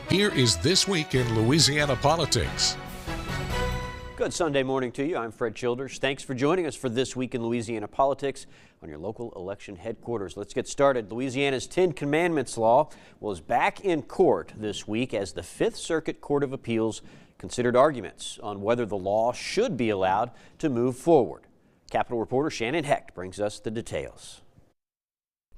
Here is This Week in Louisiana Politics. Good Sunday morning to you. I'm Fred Childers. Thanks for joining us for This Week in Louisiana Politics on your local election headquarters. Let's get started. Louisiana's 10 Commandments law was back in court this week as the Fifth Circuit Court of Appeals considered arguments on whether the law should be allowed to move forward. Capitol reporter Shannon Hecht brings us the details.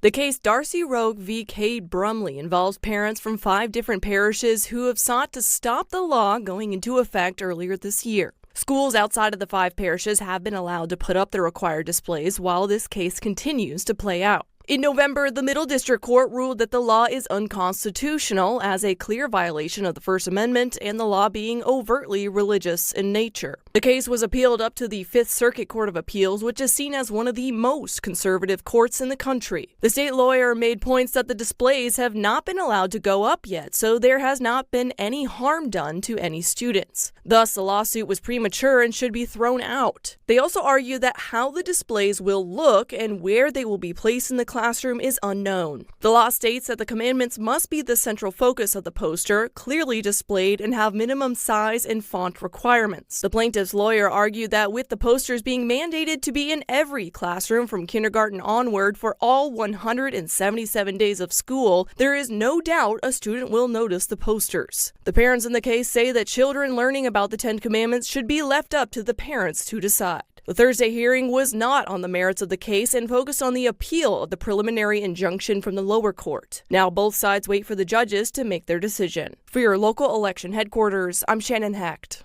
The case Darcy Rogue v. Cade Brumley involves parents from 5 different parishes who have sought to stop the law going into effect earlier this year. Schools outside of the 5 parishes have been allowed to put up the required displays while this case continues to play out. In November, the Middle District Court ruled that the law is unconstitutional as a clear violation of the First Amendment and the law being overtly religious in nature. The case was appealed up to the Fifth Circuit Court of Appeals, which is seen as one of the most conservative courts in the country. The state lawyer made points that the displays have not been allowed to go up yet, so there has not been any harm done to any students. Thus, the lawsuit was premature and should be thrown out. They also argue that how the displays will look and where they will be placed in the classroom is unknown. The law states that the commandments must be the central focus of the poster, clearly displayed, and have minimum size and font requirements. The plaintiff's lawyer argued that with the posters being mandated to be in every classroom from kindergarten onward for all 177 days of school, there is no doubt a student will notice the posters. The parents in the case say that children learning about the 10 Commandments should be left up to the parents to decide. The Thursday hearing was not on the merits of the case and focused on the appeal of the preliminary injunction from the lower court. Now both sides wait for the judges to make their decision. For your local election headquarters, I'm Shannon Hecht.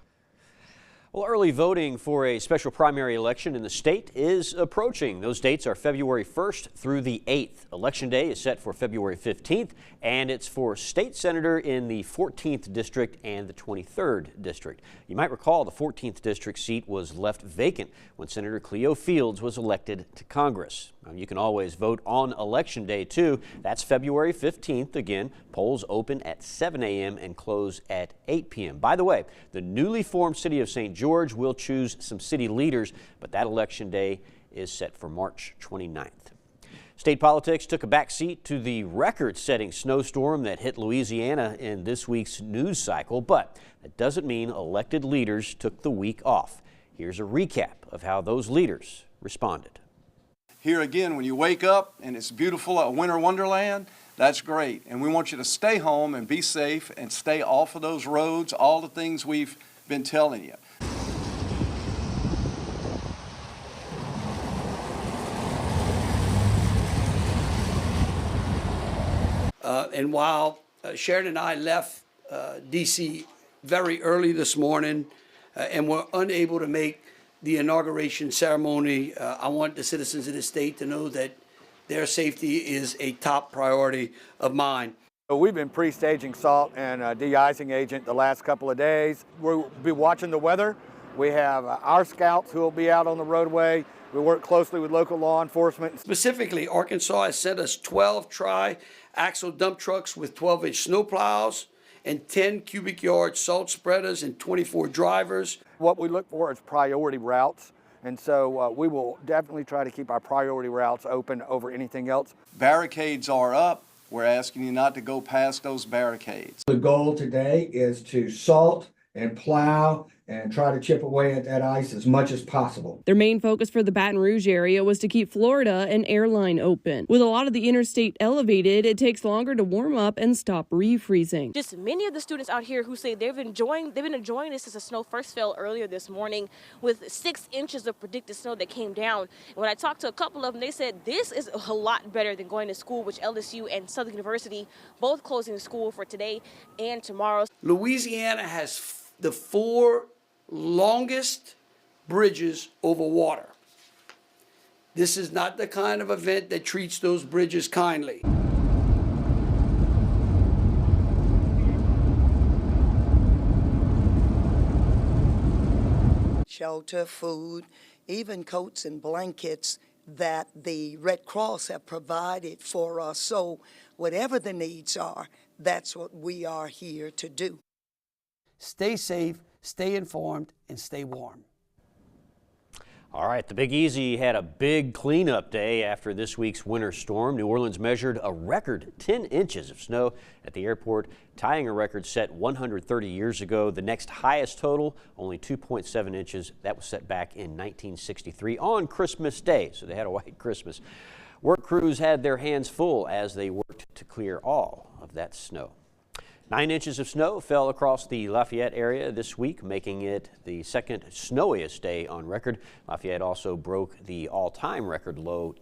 Well, early voting for a special primary election in the state is approaching. Those dates are February 1st through the 8th. Election Day is set for February 15th, and it's for state senator in the 14th District and the 23rd District. You might recall the 14th District seat was left vacant when Senator Cleo Fields was elected to Congress. Now, you can always vote on Election Day, too. That's February 15th. Again, polls open at 7 a.m. and close at 8 p.m. By the way, the newly formed city of St. George will choose some city leaders, but that Election Day is set for March 29th. State politics took a back seat to the record-setting snowstorm that hit Louisiana in this week's news cycle, but that doesn't mean elected leaders took the week off. Here's a recap of how those leaders responded. Here again, when you wake up and it's beautiful, a winter wonderland, that's great. And we want you to stay home and be safe and stay off of those roads, all the things we've been telling you. And while Sharon and I left D.C. very early this morning and were unable to make the inauguration ceremony, I want the citizens of the state to know that their safety is a top priority of mine. We've been pre-staging salt and de-icing agent the last couple of days. We'll be watching the weather. We have our scouts who will be out on the roadway. We work closely with local law enforcement. Specifically, Arkansas has sent us 12 tri-axle dump trucks with 12-inch snow plows and 10 cubic yard salt spreaders and 24 drivers. What we look for is priority routes, and so we will definitely try to keep our priority routes open over anything else. Barricades are up. We're asking you not to go past those barricades. The goal today is to salt and plow and try to chip away at that ice as much as possible. Their main focus for the Baton Rouge area was to keep Florida and airline open. With a lot of the interstate elevated, it takes longer to warm up and stop refreezing. Just many of the students out here who say they've been enjoying this since the snow first fell earlier this morning, with 6 inches of predicted snow that came down. And when I talked to a couple of them, they said this is a lot better than going to school, which LSU and Southern University both closing school for today and tomorrow. Louisiana has the 4 longest bridges over water. This is not the kind of event that treats those bridges kindly. Shelter, food, even coats and blankets that the Red Cross have provided for us. So whatever the needs are, that's what we are here to do. Stay safe, stay informed, and stay warm. All right, the Big Easy had a big cleanup day after this week's winter storm. New Orleans measured a record 10 inches of snow at the airport, tying a record set 130 years ago. The next highest total, only 2.7 inches. That was set back in 1963 on Christmas Day, so they had a white Christmas. Work crews had their hands full as they worked to clear all of that snow. 9 inches of snow fell across the Lafayette area this week, making it the second snowiest day on record. Lafayette also broke the all-time record low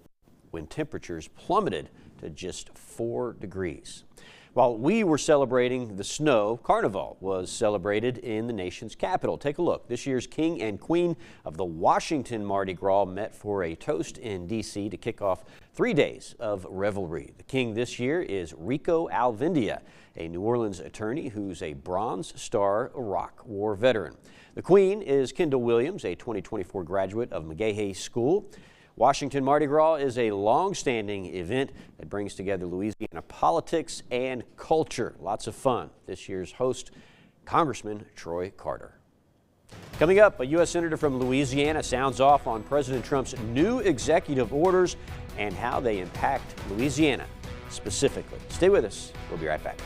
when temperatures plummeted to just 4 degrees. While we were celebrating the snow, Carnival was celebrated in the nation's capital. Take a look. This year's King and Queen of the Washington Mardi Gras met for a toast in D.C. to kick off 3 days of revelry. The king this year is Rico Alvindia, a New Orleans attorney who's a Bronze Star Iraq War veteran. The Queen is Kendall Williams, a 2024 graduate of McGahey School. Washington Mardi Gras is a long-standing event that brings together Louisiana politics and culture. Lots of fun. This year's host, Congressman Troy Carter. Coming up, a U.S. Senator from Louisiana sounds off on President Trump's new executive orders and how they impact Louisiana specifically. Stay with us. We'll be right back.